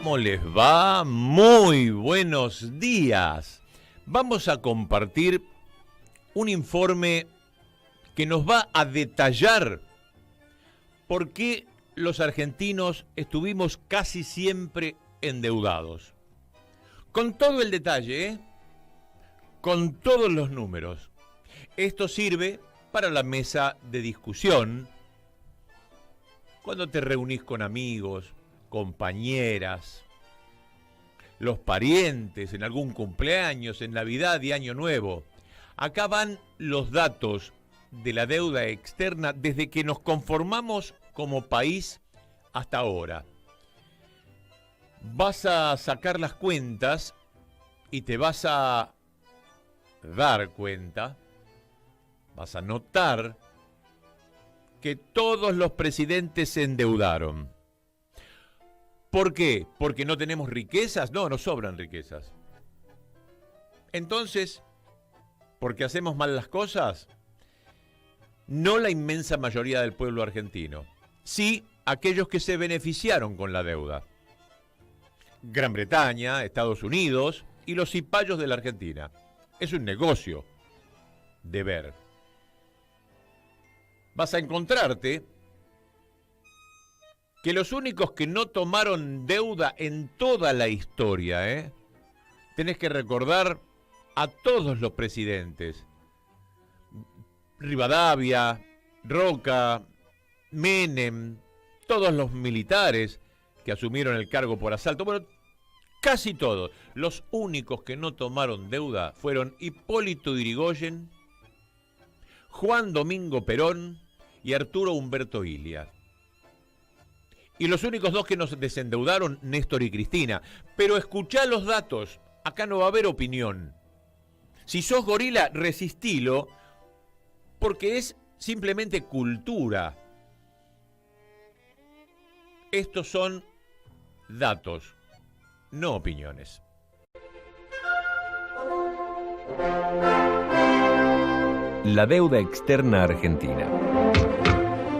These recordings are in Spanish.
¿Cómo les va? Muy buenos días. Vamos a compartir un informe que nos va a detallar por qué los argentinos estuvimos casi siempre endeudados. Con todo el detalle, con todos los números. Esto sirve para la mesa de discusión, cuando te reunís con amigos, compañeras, los parientes, en algún cumpleaños, en Navidad y Año Nuevo. Acá van los datos de la deuda externa desde que nos conformamos como país hasta ahora. Vas a sacar las cuentas y te vas a dar cuenta, vas a notar que todos los presidentes se endeudaron. ¿Por qué? ¿Porque no tenemos riquezas? No, nos sobran riquezas. Entonces, ¿porque hacemos mal las cosas? No la inmensa mayoría del pueblo argentino. Sí, aquellos que se beneficiaron con la deuda. Gran Bretaña, Estados Unidos y los cipayos de la Argentina. Es un negocio de ver. Vas a encontrarte que los únicos que no tomaron deuda en toda la historia, tenés que recordar a todos los presidentes. Rivadavia, Roca, Menem, todos los militares que asumieron el cargo por asalto. Bueno, casi todos. Los únicos que no tomaron deuda fueron Hipólito Yrigoyen, Juan Domingo Perón y Arturo Humberto Illia. Y los únicos dos que nos desendeudaron, Néstor y Cristina. Pero escuchá los datos, acá no va a haber opinión. Si sos gorila, resistilo, porque es simplemente cultura. Estos son datos, no opiniones. La deuda externa argentina.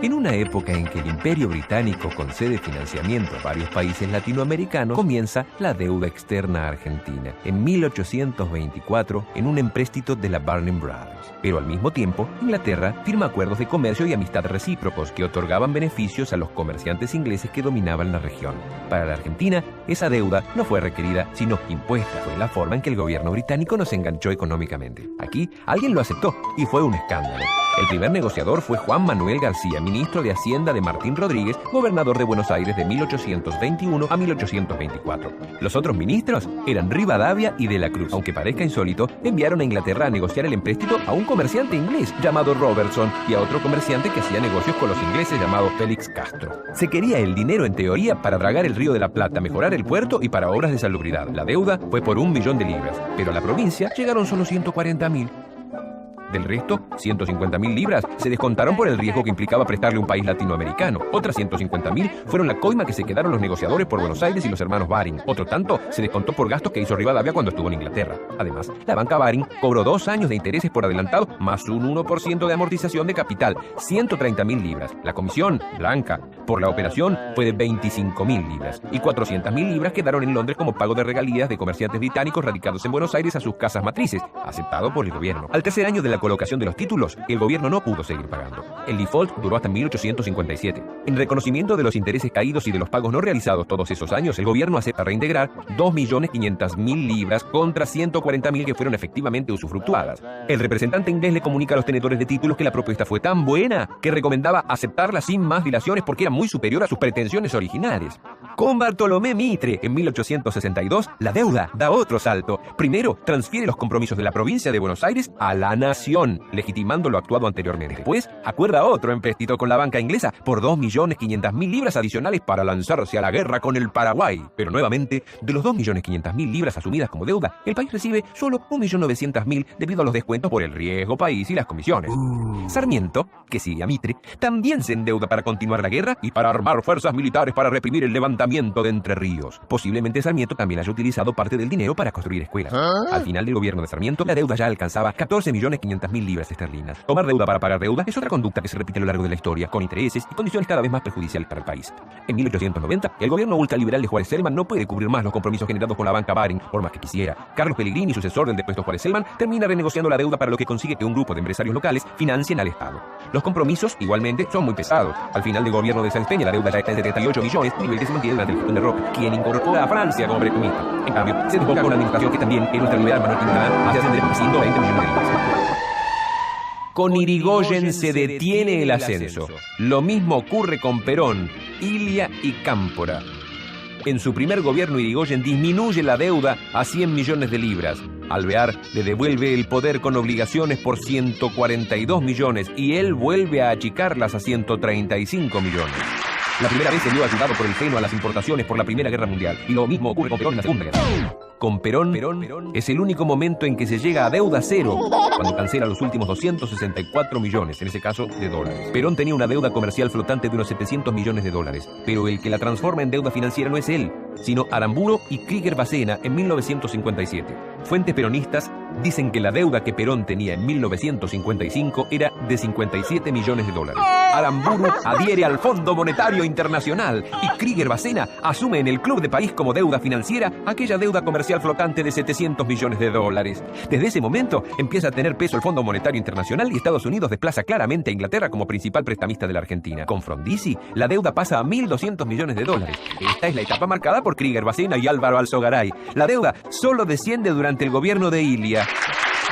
En una época en que el Imperio Británico concede financiamiento a varios países latinoamericanos, comienza la deuda externa argentina, en 1824, en un empréstito de la Barnum Brothers. Pero al mismo tiempo, Inglaterra firma acuerdos de comercio y amistad recíprocos que otorgaban beneficios a los comerciantes ingleses que dominaban la región. Para la Argentina, esa deuda no fue requerida, sino impuesta. Fue la forma en que el gobierno británico nos enganchó económicamente. Aquí, alguien lo aceptó y fue un escándalo. El primer negociador fue Juan Manuel García, ministro de Hacienda de Martín Rodríguez, gobernador de Buenos Aires de 1821 a 1824. Los otros ministros eran Rivadavia y De la Cruz. Aunque parezca insólito, enviaron a Inglaterra a negociar el empréstito a un comerciante inglés llamado Robertson y a otro comerciante que hacía negocios con los ingleses llamado Félix Castro. Se quería el dinero en teoría para dragar el Río de la Plata, mejorar el puerto y para obras de salubridad. La deuda fue por 1 millón de libras, pero a la provincia llegaron solo 140.000. Del resto, 150.000 libras se descontaron por el riesgo que implicaba prestarle a un país latinoamericano. Otras 150.000 fueron la coima que se quedaron los negociadores por Buenos Aires y los hermanos Baring. Otro tanto se descontó por gastos que hizo Rivadavia cuando estuvo en Inglaterra. Además, la banca Baring cobró 2 años de intereses por adelantado más un 1% de amortización de capital, 130.000 libras. La comisión, blanca, por la operación fue de 25.000 libras. Y 400.000 libras quedaron en Londres como pago de regalías de comerciantes británicos radicados en Buenos Aires a sus casas matrices, aceptado por el gobierno. Al tercer año de la colocación de los títulos, el gobierno no pudo seguir pagando. El default duró hasta 1857. En reconocimiento de los intereses caídos y de los pagos no realizados todos esos años, el gobierno acepta reintegrar 2.500.000 libras contra 140.000 que fueron efectivamente usufructuadas. El representante inglés le comunica a los tenedores de títulos que la propuesta fue tan buena que recomendaba aceptarla sin más dilaciones porque era muy superior a sus pretensiones originales. Con Bartolomé Mitre, en 1862, la deuda da otro salto. Primero, transfiere los compromisos de la provincia de Buenos Aires a la nación, legitimando lo actuado anteriormente. Después, acuerda otro empréstito con la banca inglesa por 2.500.000 libras adicionales para lanzarse a la guerra con el Paraguay. Pero nuevamente, de los 2.500.000 libras asumidas como deuda, el país recibe solo 1.900.000 debido a los descuentos por el riesgo país y las comisiones. Sarmiento, que sigue a Mitre, también se endeuda para continuar la guerra y para armar fuerzas militares para reprimir el levantamiento de Entre Ríos. Posiblemente Sarmiento también haya utilizado parte del dinero para construir escuelas. Al final del gobierno de Sarmiento, la deuda ya alcanzaba 14.500.000 200.000 libras esterlinas. Tomar deuda para pagar deuda es otra conducta que se repite a lo largo de la historia, con intereses y condiciones cada vez más perjudiciales para el país. En 1890, el gobierno ultraliberal de Juárez Celman no puede cubrir más los compromisos generados con la banca Baring, por más que quisiera. Carlos Pellegrini, sucesor del depuesto Juárez Celman, termina renegociando la deuda, para lo que consigue que un grupo de empresarios locales financien al Estado. Los compromisos, igualmente, son muy pesados. Al final del gobierno de Sáenz Peña, la deuda ya está en 78 millones, nivel que se mantiene durante el gestión de Roca, quien incorpora a Francia como prestamista. En cambio, se desboca una administración que también era ultraliberal Manuel Quintana, hacia ascender 120 millones de libras. Con Irigoyen se detiene el ascenso. Lo mismo ocurre con Perón, Ilia y Cámpora. En su primer gobierno, Irigoyen disminuye la deuda a 100 millones de libras. Alvear le devuelve el poder con obligaciones por 142 millones y él vuelve a achicarlas a 135 millones. La primera vez se vio ayudado por el freno a las importaciones por la Primera Guerra Mundial, y lo mismo ocurre con Perón en la Segunda Guerra. Con Perón es el único momento en que se llega a deuda cero, cuando cancela los últimos 264 millones, en ese caso de dólares. Perón tenía una deuda comercial flotante de unos 700 millones de dólares, pero el que la transforma en deuda financiera no es él, sino Aramburu y Krieger Bacena en 1957. Fuentes peronistas dicen que la deuda que Perón tenía en 1955 era de 57 millones de dólares. Aramburu adhiere al Fondo Monetario Internacional y Krieger Bacena asume en el Club de París como deuda financiera aquella deuda comercial flotante de 700 millones de dólares. Desde ese momento empieza a tener peso el Fondo Monetario Internacional y Estados Unidos desplaza claramente a Inglaterra como principal prestamista de la Argentina. Con Frondizi, la deuda pasa a 1.200 millones de dólares. Esta es la etapa marcada por Krieger Bacena y Álvaro Alzogaray. La deuda solo desciende durante el gobierno de Ilia.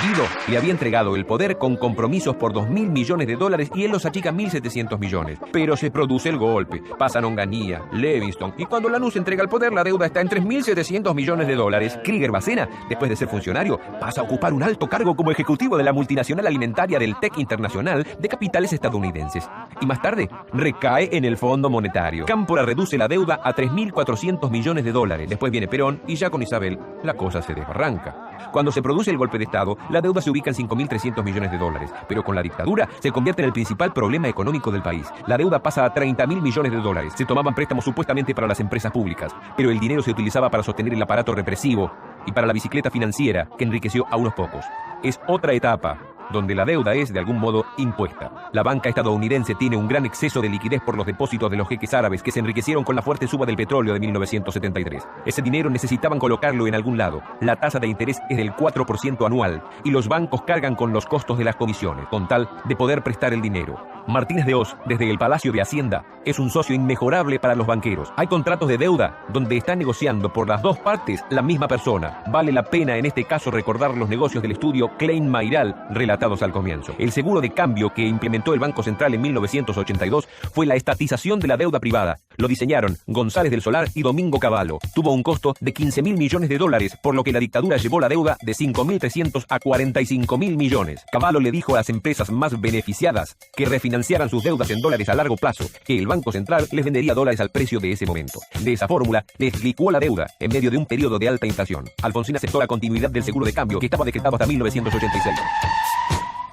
Guido le había entregado el poder con compromisos por 2.000 millones de dólares y él los achica 1.700 millones. Pero se produce el golpe. Pasan Onganía, Levingston, y cuando Lanús entrega el poder, la deuda está en 3.700 millones de dólares. Krieger Bacena, después de ser funcionario, pasa a ocupar un alto cargo como ejecutivo de la multinacional alimentaria del TEC Internacional de capitales estadounidenses. Y más tarde, recae en el Fondo Monetario. Cámpora reduce la deuda a 3.400 millones de dólares. Después viene Perón y ya con Isabel la cosa se desbarranca. Cuando se produce el golpe de Estado, la deuda se ubica en 5.300 millones de dólares, pero con la dictadura se convierte en el principal problema económico del país. La deuda pasa a 30.000 millones de dólares. Se tomaban préstamos supuestamente para las empresas públicas, pero el dinero se utilizaba para sostener el aparato represivo y para la bicicleta financiera que enriqueció a unos pocos. Es otra etapa donde la deuda es, de algún modo, impuesta. La banca estadounidense tiene un gran exceso de liquidez por los depósitos de los jeques árabes que se enriquecieron con la fuerte suba del petróleo de 1973. Ese dinero necesitaban colocarlo en algún lado. La tasa de interés es del 4% anual y los bancos cargan con los costos de las comisiones, con tal de poder prestar el dinero. Martínez de Oz, desde el Palacio de Hacienda, es un socio inmejorable para los banqueros. Hay contratos de deuda donde está negociando por las dos partes la misma persona. Vale la pena en este caso recordar los negocios del estudio Klein Mayral relatados al comienzo. El seguro de cambio que implementó el Banco Central en 1982 fue la estatización de la deuda privada. Lo diseñaron González del Solar y Domingo Cavallo. Tuvo un costo de 15.000 millones de dólares, por lo que la dictadura llevó la deuda de 5.300 a 45.000 millones. Cavallo le dijo a las empresas más beneficiadas que refinanciaran sus deudas en dólares a largo plazo, que el Banco Central les vendería dólares al precio de ese momento. De esa fórmula, les licuó la deuda en medio de un periodo de alta inflación. Alfonsín aceptó la continuidad del seguro de cambio, que estaba decretado hasta 1986.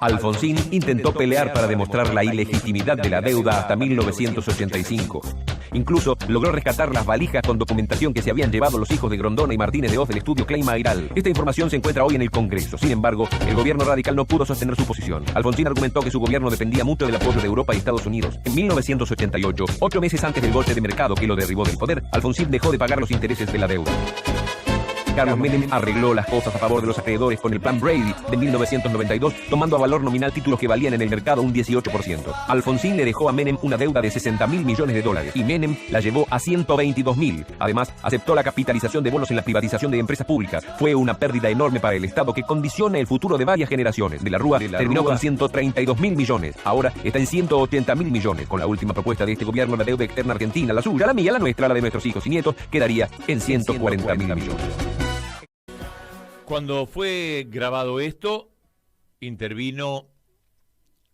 Alfonsín intentó pelear para demostrar la ilegitimidad de la deuda hasta 1985. Incluso logró rescatar las valijas con documentación que se habían llevado los hijos de Grondona y Martínez de Oz del estudio Klein Mayral. Esta información se encuentra hoy en el Congreso. Sin embargo, el gobierno radical no pudo sostener su posición. Alfonsín argumentó que su gobierno dependía mucho del apoyo de Europa y Estados Unidos. En 1988, 8 meses antes del golpe de mercado que lo derribó del poder, Alfonsín dejó de pagar los intereses de la deuda. Carlos Menem arregló las cosas a favor de los acreedores con el Plan Brady de 1992, tomando a valor nominal títulos que valían en el mercado un 18%. Alfonsín le dejó a Menem una deuda de 60.000 millones de dólares y Menem la llevó a 122.000. Además, aceptó la capitalización de bonos en la privatización de empresas públicas. Fue una pérdida enorme para el Estado que condiciona el futuro de varias generaciones. De la Rúa terminó con 132.000 millones. Ahora está en 180.000 millones. Con la última propuesta de este gobierno, la deuda externa argentina, la suya, la mía, la nuestra, la de nuestros hijos y nietos, quedaría en 140.000 millones. Cuando fue grabado esto, intervino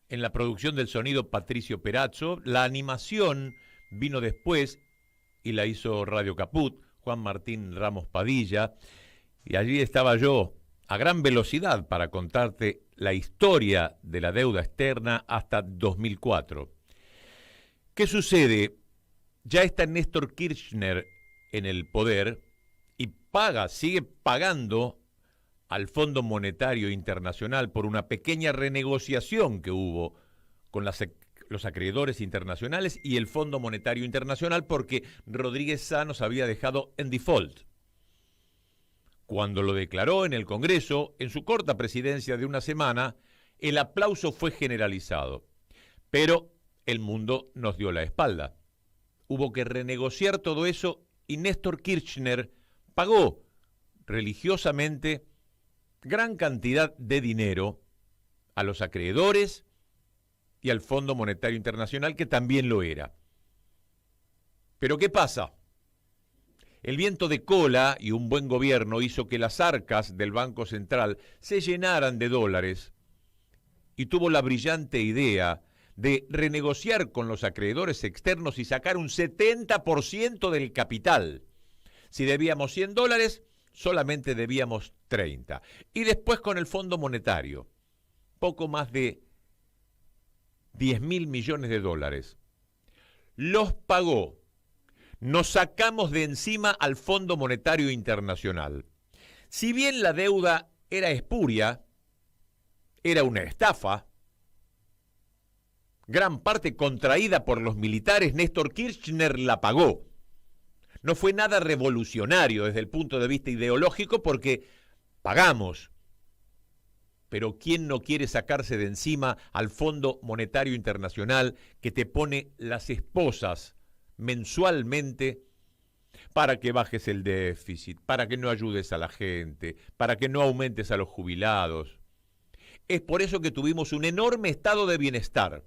en la producción del sonido Patricio Perazzo. La animación vino después y la hizo Radio Caput, Juan Martín Ramos Padilla. Y allí estaba yo, a gran velocidad, para contarte la historia de la deuda externa hasta 2004. ¿Qué sucede? Ya está Néstor Kirchner en el poder y sigue pagando al Fondo Monetario Internacional por una pequeña renegociación que hubo con los acreedores internacionales y el Fondo Monetario Internacional porque Rodríguez Sá nos había dejado en default. Cuando lo declaró en el Congreso, en su corta presidencia de una semana, el aplauso fue generalizado. Pero el mundo nos dio la espalda. Hubo que renegociar todo eso y Néstor Kirchner pagó religiosamente gran cantidad de dinero a los acreedores y al Fondo Monetario Internacional, que también lo era. Pero ¿qué pasa? El viento de cola y un buen gobierno hizo que las arcas del Banco Central se llenaran de dólares y tuvo la brillante idea de renegociar con los acreedores externos y sacar un 70% del capital. Si debíamos $100, solamente debíamos 30. Y después con el Fondo Monetario, poco más de 10.000 millones de dólares. Los pagó. Nos sacamos de encima al Fondo Monetario Internacional. Si bien la deuda era espuria, era una estafa, gran parte contraída por los militares, Néstor Kirchner la pagó. No fue nada revolucionario desde el punto de vista ideológico porque pagamos. Pero ¿quién no quiere sacarse de encima al Fondo Monetario Internacional que te pone las esposas mensualmente para que bajes el déficit, para que no ayudes a la gente, para que no aumentes a los jubilados? Es por eso que tuvimos un enorme estado de bienestar.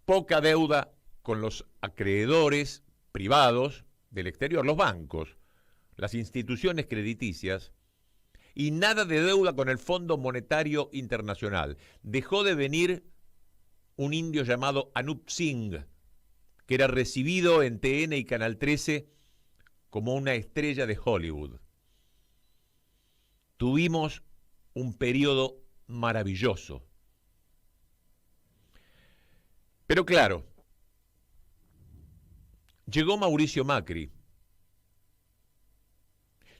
Poca deuda con los acreedores privados del exterior, los bancos, las instituciones crediticias, y nada de deuda con el Fondo Monetario Internacional. Dejó de venir un indio llamado Anup Singh, que era recibido en TN y Canal 13 como una estrella de Hollywood. Tuvimos un periodo maravilloso. Pero claro, llegó Mauricio Macri.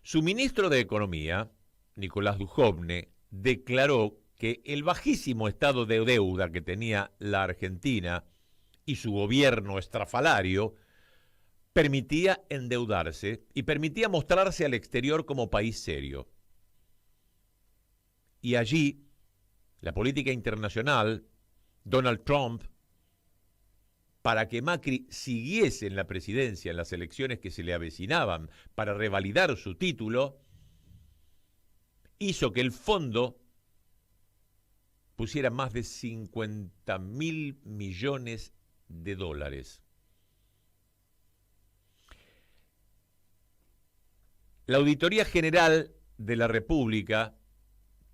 Su ministro de Economía, Nicolás Dujovne, declaró que el bajísimo estado de deuda que tenía la Argentina y su gobierno estrafalario permitía endeudarse y permitía mostrarse al exterior como país serio. Y allí, la política internacional, Donald Trump, para que Macri siguiese en la presidencia en las elecciones que se le avecinaban para revalidar su título, hizo que el fondo pusiera más de 50.000 millones de dólares. La Auditoría General de la República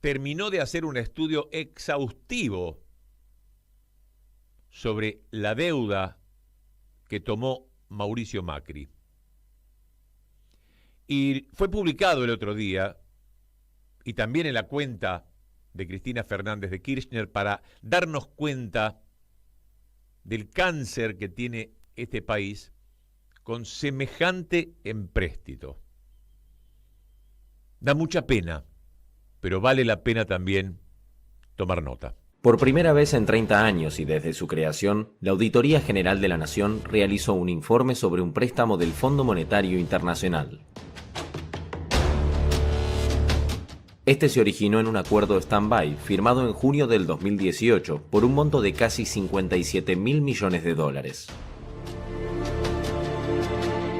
terminó de hacer un estudio exhaustivo sobre la deuda que tomó Mauricio Macri. Y fue publicado el otro día, y también en la cuenta de Cristina Fernández de Kirchner, para darnos cuenta del cáncer que tiene este país con semejante empréstito. Da mucha pena, pero vale la pena también tomar nota. Por primera vez en 30 años y desde su creación, la Auditoría General de la Nación realizó un informe sobre un préstamo del Fondo Monetario Internacional. Este se originó en un acuerdo stand-by firmado en junio del 2018 por un monto de casi 57.000 millones de dólares.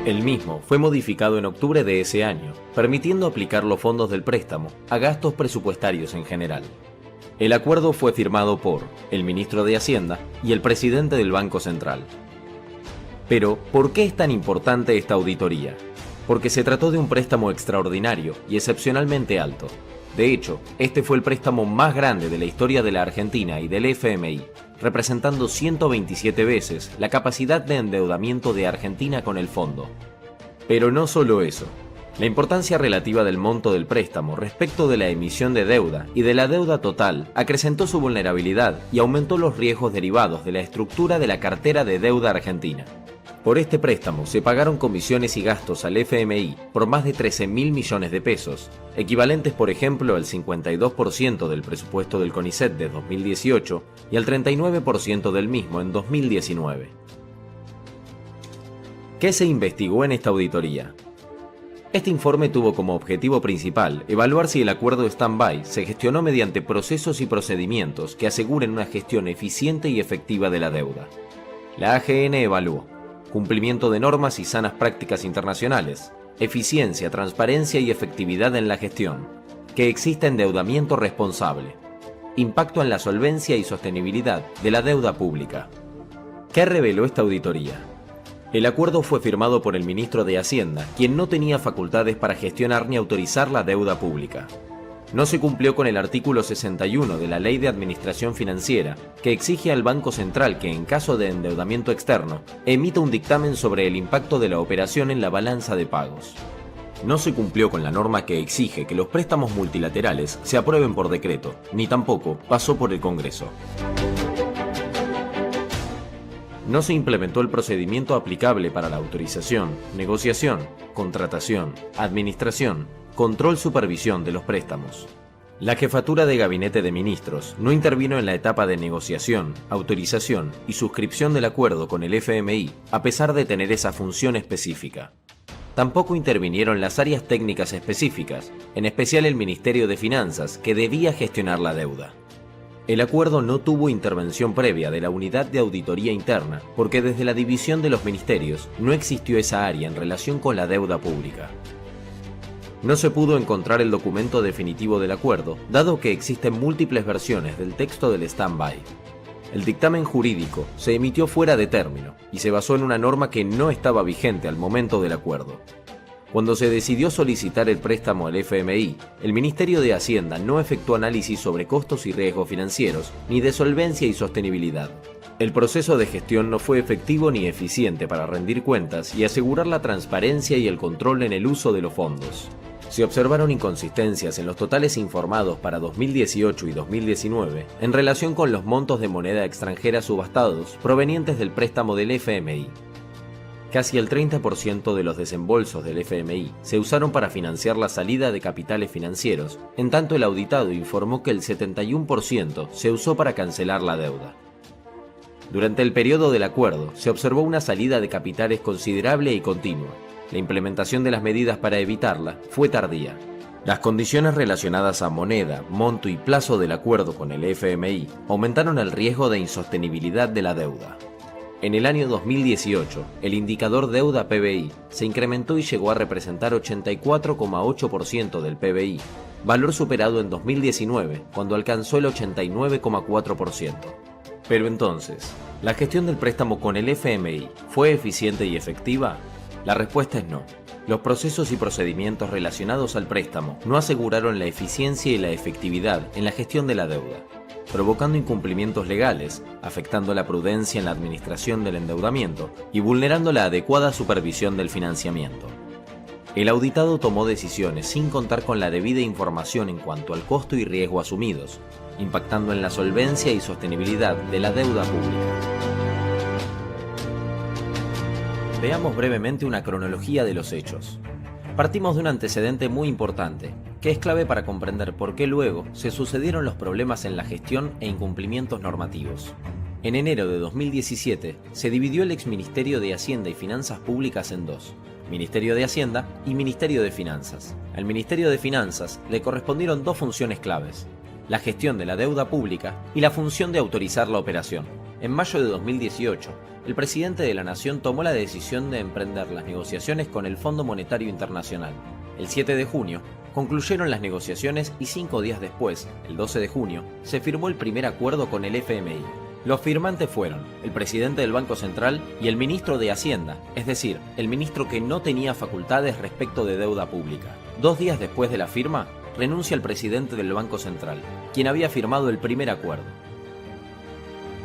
El mismo fue modificado en octubre de ese año, permitiendo aplicar los fondos del préstamo a gastos presupuestarios en general. El acuerdo fue firmado por el ministro de Hacienda y el presidente del Banco Central. Pero, ¿por qué es tan importante esta auditoría? Porque se trató de un préstamo extraordinario y excepcionalmente alto. De hecho, este fue el préstamo más grande de la historia de la Argentina y del FMI, representando 127 veces la capacidad de endeudamiento de Argentina con el fondo. Pero no solo eso. La importancia relativa del monto del préstamo respecto de la emisión de deuda y de la deuda total acrecentó su vulnerabilidad y aumentó los riesgos derivados de la estructura de la cartera de deuda argentina. Por este préstamo se pagaron comisiones y gastos al FMI por más de 13.000 millones de pesos, equivalentes por ejemplo al 52% del presupuesto del CONICET de 2018 y al 39% del mismo en 2019. ¿Qué se investigó en esta auditoría? Este informe tuvo como objetivo principal evaluar si el acuerdo stand-by se gestionó mediante procesos y procedimientos que aseguren una gestión eficiente y efectiva de la deuda. La AGN evaluó cumplimiento de normas y sanas prácticas internacionales, eficiencia, transparencia y efectividad en la gestión, que exista endeudamiento responsable, impacto en la solvencia y sostenibilidad de la deuda pública. ¿Qué reveló esta auditoría? El acuerdo fue firmado por el ministro de Hacienda, quien no tenía facultades para gestionar ni autorizar la deuda pública. No se cumplió con el artículo 61 de la Ley de Administración Financiera, que exige al Banco Central que, en caso de endeudamiento externo, emita un dictamen sobre el impacto de la operación en la balanza de pagos. No se cumplió con la norma que exige que los préstamos multilaterales se aprueben por decreto, ni tampoco pasó por el Congreso. No se implementó el procedimiento aplicable para la autorización, negociación, contratación, administración, control, supervisión de los préstamos. La Jefatura de Gabinete de Ministros no intervino en la etapa de negociación, autorización y suscripción del acuerdo con el FMI, a pesar de tener esa función específica. Tampoco intervinieron las áreas técnicas específicas, en especial el Ministerio de Finanzas, que debía gestionar la deuda. El acuerdo no tuvo intervención previa de la Unidad de Auditoría Interna, porque desde la división de los ministerios no existió esa área en relación con la deuda pública. No se pudo encontrar el documento definitivo del acuerdo, dado que existen múltiples versiones del texto del stand-by. El dictamen jurídico se emitió fuera de término y se basó en una norma que no estaba vigente al momento del acuerdo. Cuando se decidió solicitar el préstamo al FMI, el Ministerio de Hacienda no efectuó análisis sobre costos y riesgos financieros, ni de solvencia y sostenibilidad. El proceso de gestión no fue efectivo ni eficiente para rendir cuentas y asegurar la transparencia y el control en el uso de los fondos. Se observaron inconsistencias en los totales informados para 2018 y 2019 en relación con los montos de moneda extranjera subastados provenientes del préstamo del FMI. Casi el 30% de los desembolsos del FMI se usaron para financiar la salida de capitales financieros, en tanto el auditado informó que el 71% se usó para cancelar la deuda. Durante el periodo del acuerdo se observó una salida de capitales considerable y continua. La implementación de las medidas para evitarla fue tardía. Las condiciones relacionadas a moneda, monto y plazo del acuerdo con el FMI aumentaron el riesgo de insostenibilidad de la deuda. En el año 2018, el indicador deuda PBI se incrementó y llegó a representar 84,8% del PBI, valor superado en 2019, cuando alcanzó el 89,4%. Pero entonces, ¿la gestión del préstamo con el FMI fue eficiente y efectiva? La respuesta es no. Los procesos y procedimientos relacionados al préstamo no aseguraron la eficiencia y la efectividad en la gestión de la deuda, provocando incumplimientos legales, afectando la prudencia en la administración del endeudamiento y vulnerando la adecuada supervisión del financiamiento. El auditado tomó decisiones sin contar con la debida información en cuanto al costo y riesgo asumidos, impactando en la solvencia y sostenibilidad de la deuda pública. Veamos brevemente una cronología de los hechos. Partimos de un antecedente muy importante, que es clave para comprender por qué luego se sucedieron los problemas en la gestión e incumplimientos normativos. En enero de 2017 se dividió el exministerio de Hacienda y Finanzas Públicas en dos, Ministerio de Hacienda y Ministerio de Finanzas. Al Ministerio de Finanzas le correspondieron dos funciones claves: la gestión de la deuda pública y la función de autorizar la operación. En mayo de 2018, el presidente de la Nación tomó la decisión de emprender las negociaciones con el Fondo Monetario Internacional. El 7 de junio, concluyeron las negociaciones y 5 días después, el 12 de junio, se firmó el primer acuerdo con el FMI. Los firmantes fueron el presidente del Banco Central y el ministro de Hacienda, es decir, el ministro que no tenía facultades respecto de deuda pública. 2 días después de la firma, renuncia el presidente del Banco Central, quien había firmado el primer acuerdo.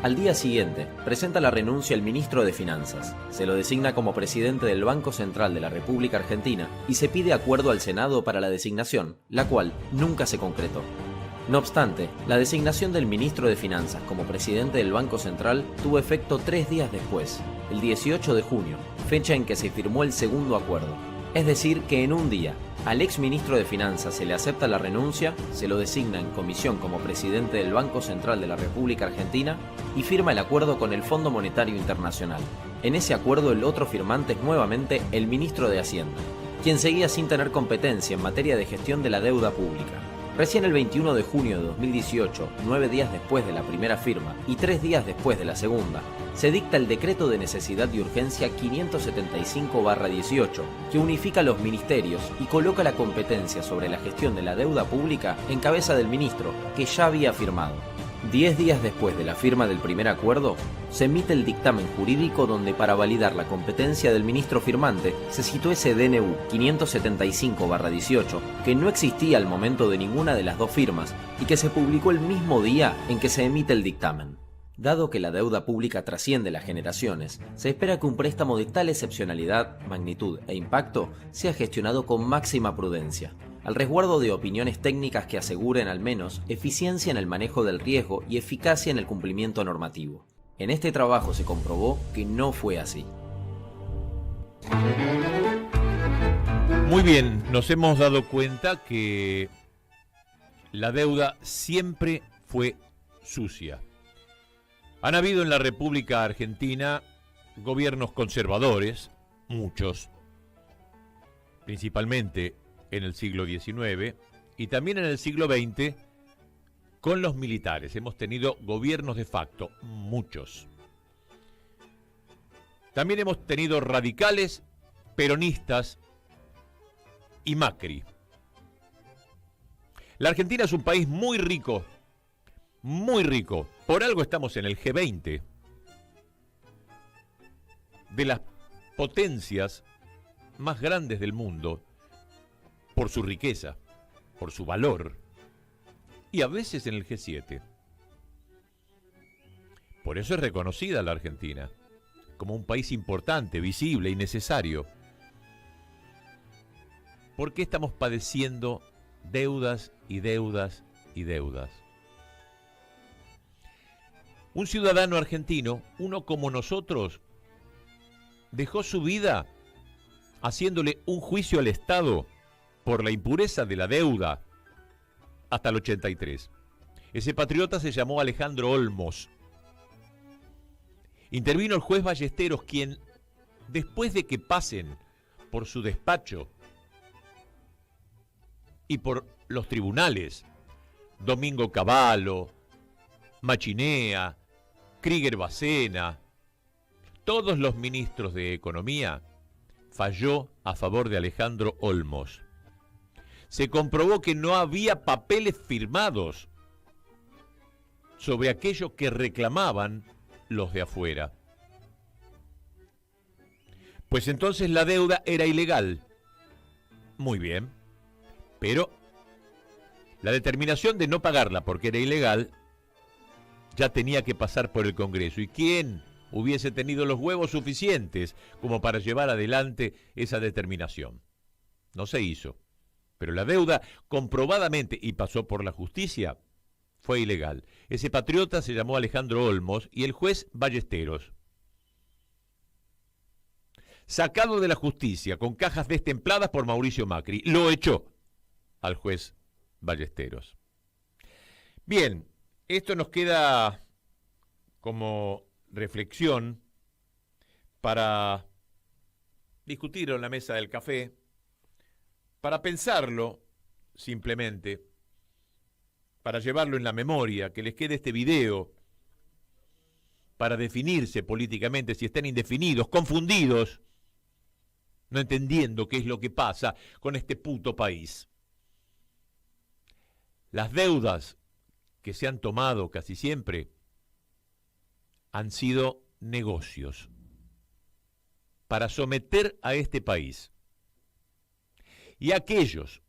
Al día siguiente, presenta la renuncia el ministro de Finanzas, se lo designa como presidente del Banco Central de la República Argentina y se pide acuerdo al Senado para la designación, la cual nunca se concretó. No obstante, la designación del ministro de Finanzas como presidente del Banco Central tuvo efecto 3 días después, el 18 de junio, fecha en que se firmó el segundo acuerdo. Es decir, que en un día, al ex ministro de Finanzas se le acepta la renuncia, se lo designa en comisión como presidente del Banco Central de la República Argentina y firma el acuerdo con el Fondo Monetario Internacional. En ese acuerdo el otro firmante es nuevamente el ministro de Hacienda, quien seguía sin tener competencia en materia de gestión de la deuda pública. Recién el 21 de junio de 2018, 9 días después de la primera firma y 3 días después de la segunda, se dicta el Decreto de Necesidad y Urgencia 575/18, que unifica los ministerios y coloca la competencia sobre la gestión de la deuda pública en cabeza del ministro, que ya había firmado. 10 días después de la firma del primer acuerdo, se emite el dictamen jurídico donde para validar la competencia del ministro firmante se citó ese DNU 575/18 que no existía al momento de ninguna de las dos firmas y que se publicó el mismo día en que se emite el dictamen. Dado que la deuda pública trasciende las generaciones, se espera que un préstamo de tal excepcionalidad, magnitud e impacto sea gestionado con máxima prudencia, al resguardo de opiniones técnicas que aseguren al menos eficiencia en el manejo del riesgo y eficacia en el cumplimiento normativo. En este trabajo se comprobó que no fue así. Muy bien, nos hemos dado cuenta que la deuda siempre fue sucia. Han habido en la República Argentina gobiernos conservadores, muchos, principalmente en el siglo XIX y también en el siglo XX con los militares. Hemos tenido gobiernos de facto, muchos. También hemos tenido radicales, peronistas y Macri. La Argentina es un país muy rico, muy rico. Por algo estamos en el G20. De las potencias más grandes del mundo, por su riqueza, por su valor, y a veces en el G7. Por eso es reconocida la Argentina como un país importante, visible y necesario. ¿Por qué estamos padeciendo deudas y deudas y deudas? Un ciudadano argentino, uno como nosotros, dejó su vida haciéndole un juicio al Estado por la impureza de la deuda hasta el 83. Ese patriota se llamó Alejandro Olmos. Intervino el juez Ballesteros, quien, después de que pasen por su despacho y por los tribunales, Domingo Cavallo, Machinea, Krieger Bacena, todos los ministros de Economía, falló a favor de Alejandro Olmos. Se comprobó que no había papeles firmados sobre aquello que reclamaban los de afuera. Pues entonces la deuda era ilegal. Muy bien, pero la determinación de no pagarla porque era ilegal ya tenía que pasar por el Congreso. ¿Y quién hubiese tenido los huevos suficientes como para llevar adelante esa determinación? No se hizo. Pero la deuda, comprobadamente, y pasó por la justicia, fue ilegal. Ese patriota se llamó Alejandro Olmos y el juez Ballesteros, sacado de la justicia con cajas destempladas por Mauricio Macri, lo echó al juez Ballesteros. Bien, esto nos queda como reflexión para discutirlo en la mesa del café, para pensarlo simplemente, para llevarlo en la memoria, que les quede este video, para definirse políticamente si están indefinidos, confundidos, no entendiendo qué es lo que pasa con este puto país. Las deudas que se han tomado casi siempre han sido negocios para someter a este país. Y aquellos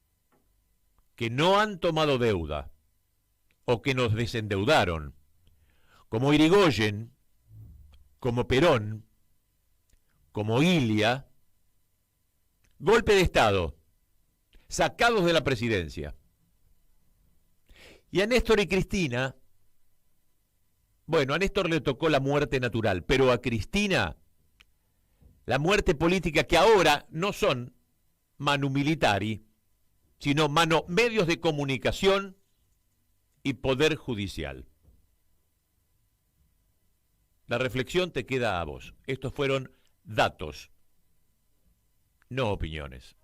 que no han tomado deuda o que nos desendeudaron, como Irigoyen, como Perón, como Ilia, golpe de Estado, sacados de la presidencia. Y a Néstor y Cristina, bueno, a Néstor le tocó la muerte natural, pero a Cristina La muerte política que ahora no son manu militari, sino mano medios de comunicación y poder judicial. La reflexión te queda a vos. Estos fueron datos, no opiniones.